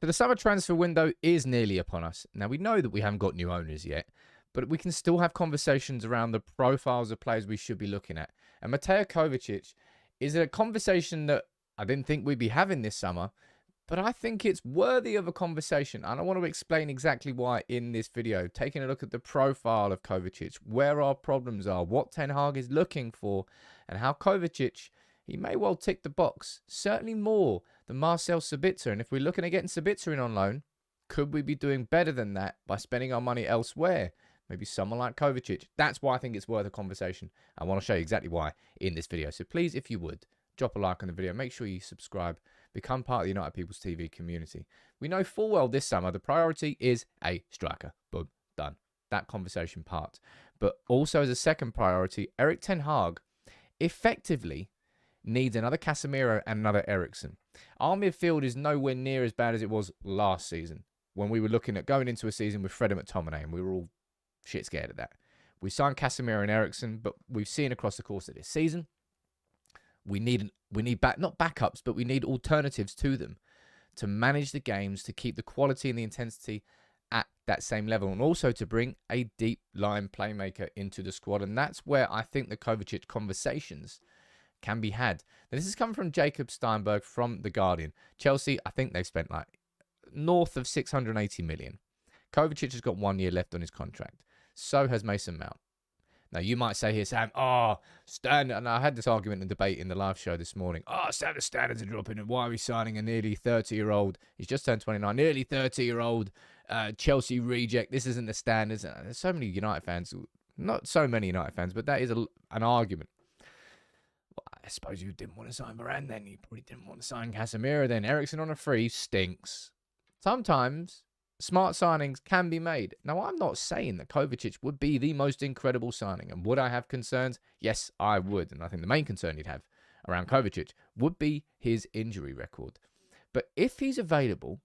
So the summer transfer window is nearly upon us. Now, we know that we haven't got new owners yet, but we can still have conversations around the profiles of players we should be looking at. And Mateo Kovacic is a conversation that I didn't think we'd be having this summer, but I think it's worthy of a conversation. And I want to explain exactly why in this video, taking a look at the profile of Kovacic, where our problems are, what Ten Hag is looking for, and how Kovacic, he may well tick the box, certainly more than Marcel Sabitzer. And if we're looking at getting Sabitzer in on loan, could we be doing better than that by spending our money elsewhere? Maybe someone like Kovacic. That's why I think it's worth a conversation. I want to show you exactly why in this video. So please, if you would, drop a like on the video. Make sure you subscribe. Become part of the United People's TV community. We know full well this summer the priority is a striker. Boom, done. That conversation part. But also as a second priority, Erik Ten Hag effectively needs another Casemiro and another Eriksen. Our midfield is nowhere near as bad as it was last season when we were looking at going into a season with Fred and McTominay, and we were all shit scared of that. We signed Casemiro and Eriksen, but we've seen across the course of this season, we need not backups, but we need alternatives to them to manage the games, to keep the quality and the intensity at that same level, and also to bring a deep line playmaker into the squad. And that's where I think the Kovacic conversations can be had. Now, this has come from Jacob Steinberg from The Guardian. Chelsea, I think they've spent like north of 680 million. Kovacic has got 1 year left on his contract. So has Mason Mount. Now, you might say here, Sam, standard. And I had this argument and debate in the live show this morning. Sam, the standards are dropping. And why are we signing a nearly 30-year-old? He's just turned 29. Nearly 30-year-old Chelsea reject. This isn't the standards. There's so many United fans. Not so many United fans, but that is an argument. Well, I suppose you didn't want to sign Varane then. You probably didn't want to sign Casemiro then. Eriksen on a free stinks. Sometimes smart signings can be made. Now, I'm not saying that Kovacic would be the most incredible signing. And would I have concerns? Yes, I would. And I think the main concern you'd have around Kovacic would be his injury record. But if he's available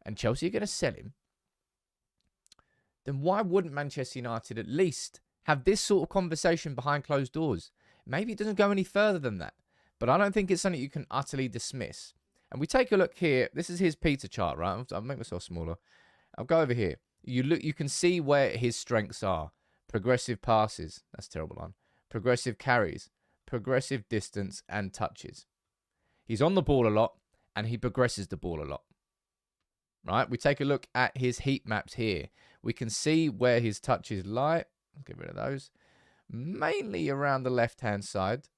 and Chelsea are going to sell him, then why wouldn't Manchester United at least have this sort of conversation behind closed doors? Maybe it doesn't go any further than that. But I don't think it's something you can utterly dismiss. And we take a look here. This is his pizza chart, right? I'll make myself smaller. I'll go over here. You can see where his strengths are. Progressive passes. That's a terrible line. Progressive carries. Progressive distance and touches. He's on the ball a lot and he progresses the ball a lot. Right? We take a look at his heat maps here. We can see where his touches lie. I'll get rid of those. Mainly around the left-hand side.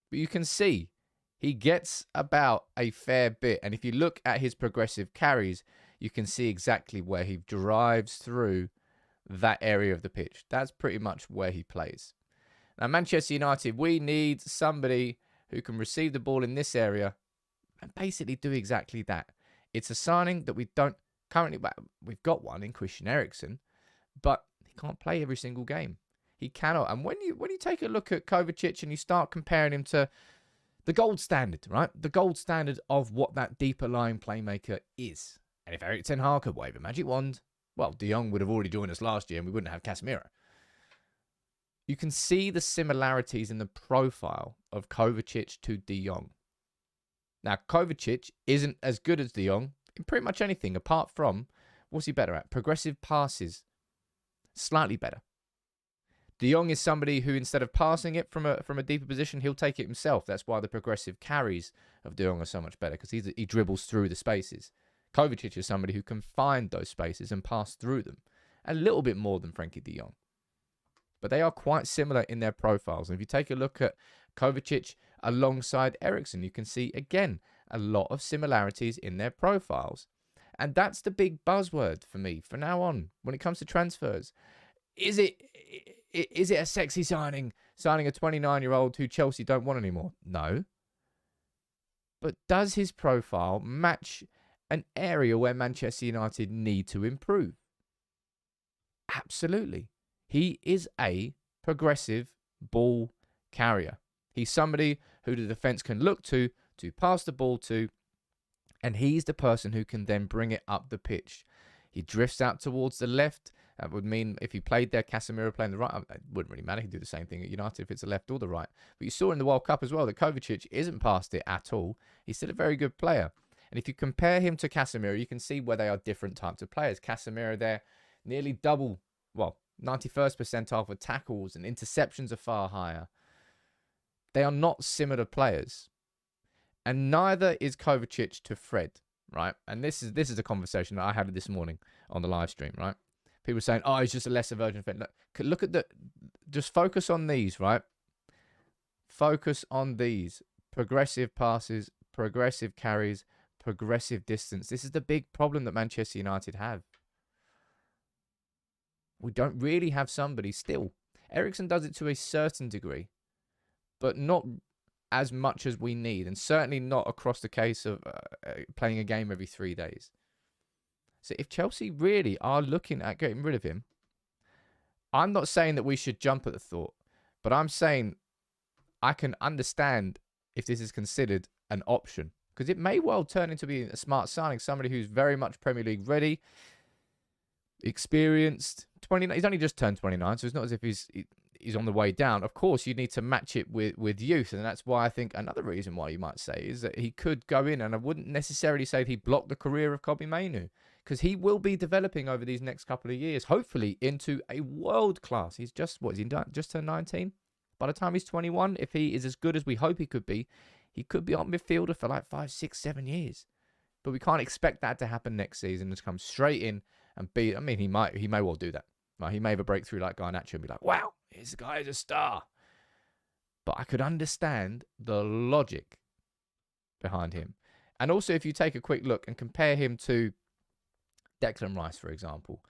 But you can see he gets about a fair bit. And if you look at his progressive carries, you can see exactly where he drives through that area of the pitch. That's pretty much where he plays. Now, Manchester United, we need somebody who can receive the ball in this area and basically do exactly that. It's a signing that we don't currently... We've got one in Christian Eriksen, but he can't play every single game. He cannot. And when you take a look at Kovacic and you start comparing him to the gold standard, right? The gold standard of what that deeper line playmaker is. And if Erik Ten Hag could wave a magic wand, well, De Jong would have already joined us last year and we wouldn't have Casemiro. You can see the similarities in the profile of Kovacic to De Jong. Now, Kovacic isn't as good as De Jong in pretty much anything, apart from, what's he better at? Progressive passes. Slightly better. De Jong is somebody who, instead of passing it from a deeper position, he'll take it himself. That's why the progressive carries of De Jong are so much better, because he dribbles through the spaces. Kovacic is somebody who can find those spaces and pass through them. A little bit more than Frankie de Jong. But they are quite similar in their profiles. And if you take a look at Kovacic alongside Eriksen, you can see, again, a lot of similarities in their profiles. And that's the big buzzword for me from now on when it comes to transfers. Is it a sexy signing a 29-year-old who Chelsea don't want anymore? No. But does his profile match an area where Manchester United need to improve? Absolutely. He is a progressive ball carrier. He's somebody who the defence can look to pass the ball to, and he's the person who can then bring it up the pitch. He drifts out towards the left. That would mean if he played there, Casemiro playing the right, it wouldn't really matter. He'd do the same thing at United if it's the left or the right. But you saw in the World Cup as well that Kovacic isn't past it at all. He's still a very good player. And if you compare him to Casemiro, you can see where they are different types of players. Casemiro, they're nearly double, 91st percentile for tackles, and interceptions are far higher. They are not similar players. And neither is Kovacic to Fred, right? And this is a conversation that I had this morning on the live stream, right? People saying, oh, he's just a lesser version of Fred. Look at just focus on these, right? Focus on these. Progressive passes, progressive carries, progressive distance. This is the big problem that Manchester United have. We don't really have somebody still. Eriksen does it to a certain degree, but not as much as we need, and certainly not across the case of playing a game every 3 days. So if Chelsea really are looking at getting rid of him, I'm not saying that we should jump at the thought, but I'm saying I can understand if this is considered an option, because it may well turn into being a smart signing, somebody who's very much Premier League ready, experienced. 29. He's only just turned 29, so it's not as if he's on the way down. Of course, you need to match it with youth, and that's why I think another reason why you might say is that he could go in, and I wouldn't necessarily say that he blocked the career of Kobbie Mainoo, because he will be developing over these next couple of years, hopefully into a world class. He's just just turned 19. By the time he's 21, if he is as good as we hope he could be on midfielder for like 5, 6, 7 years. But we can't expect that to happen next season, just come straight in and be. I mean, he may well do that. Right? He may have a breakthrough like Garnacho and be like, wow, this guy is a star. But I could understand the logic behind him. And also, if you take a quick look and compare him to Declan Rice, for example.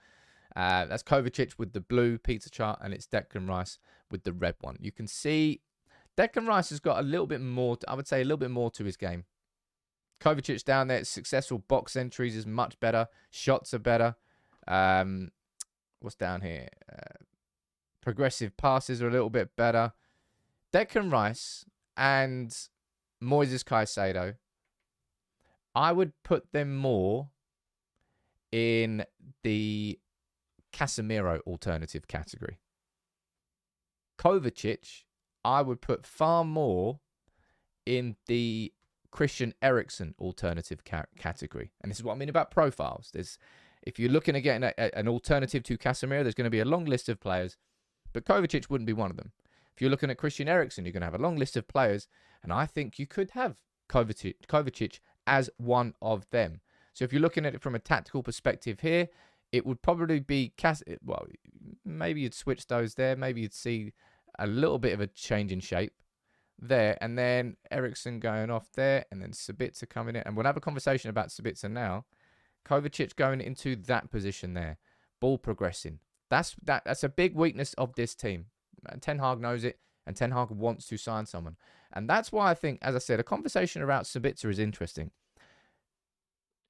That's Kovacic with the blue pizza chart, and it's Declan Rice with the red one. You can see Declan Rice has got a little bit more, I would say a little bit more to his game. Kovacic down there, successful box entries is much better. Shots are better. What's down here? Progressive passes are a little bit better. Declan Rice and Moises Caicedo, I would put them more in the Casemiro alternative category. Kovacic, I would put far more in the Christian Eriksen alternative category. And this is what I mean about profiles. If you're looking at getting an alternative to Casemiro, there's going to be a long list of players, but Kovacic wouldn't be one of them. If you're looking at Christian Eriksen, you're going to have a long list of players, and I think you could have Kovacic as one of them. So if you're looking at it from a tactical perspective here, it would probably be well, maybe you'd switch those there. Maybe you'd see a little bit of a change in shape there, and then Eriksen going off there, and then Sabitzer coming in. And we'll have a conversation about Sabitzer now. Kovacic going into that position there, ball progressing. That's a big weakness of this team. Ten Hag knows it, and Ten Hag wants to sign someone. And that's why I think, as I said, a conversation about Sabitzer is interesting.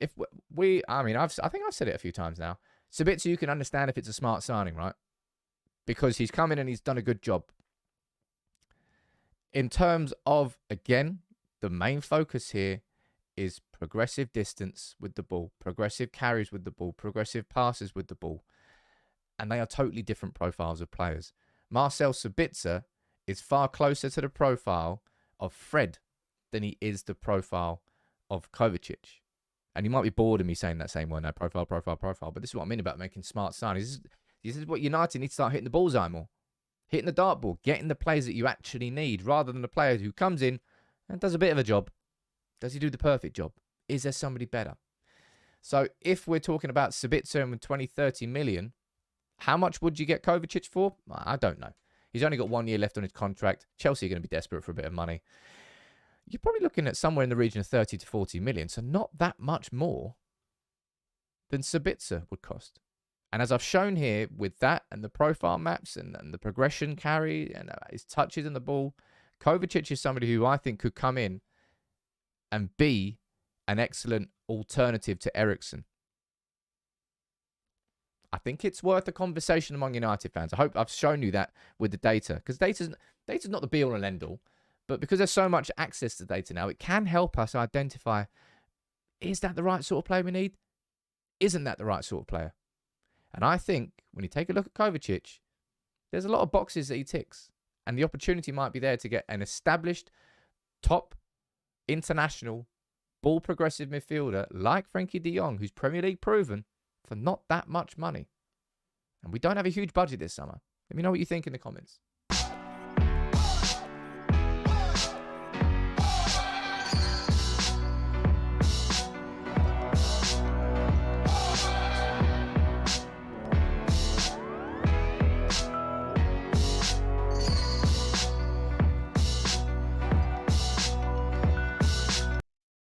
I think I've said it a few times now. Sabitzer, you can understand if it's a smart signing, right? Because he's come in and he's done a good job. In terms of, again, the main focus here is progressive distance with the ball, progressive carries with the ball, progressive passes with the ball. And they are totally different profiles of players. Marcel Sabitzer is far closer to the profile of Fred than he is the profile of Kovacic. And you might be bored of me saying that same one, no, profile. But this is what I mean about making smart signings. This is what United need to start hitting the bullseye more. Hitting the dartboard, getting the players that you actually need, rather than the player who comes in and does a bit of a job. Does he do the perfect job? Is there somebody better? So if we're talking about Sabitzer and 20, 30 million, how much would you get Kovacic for? I don't know. He's only got 1 year left on his contract. Chelsea are going to be desperate for a bit of money. You're probably looking at somewhere in the region of 30 to 40 million, so not that much more than Sabitzer would cost. And as I've shown here with that and the profile maps and the progression carry and his touches on the ball, Kovacic is somebody who I think could come in and be an excellent alternative to Eriksen. I think it's worth a conversation among United fans. I hope I've shown you that with the data, because data's not the be-all and end-all. But because there's so much access to data now, it can help us identify, is that the right sort of player we need? Isn't that the right sort of player? And I think when you take a look at Kovacic, there's a lot of boxes that he ticks. And the opportunity might be there to get an established, top, international ball progressive midfielder like Frankie de Jong, who's Premier League proven, for not that much money. And we don't have a huge budget this summer. Let me know what you think in the comments.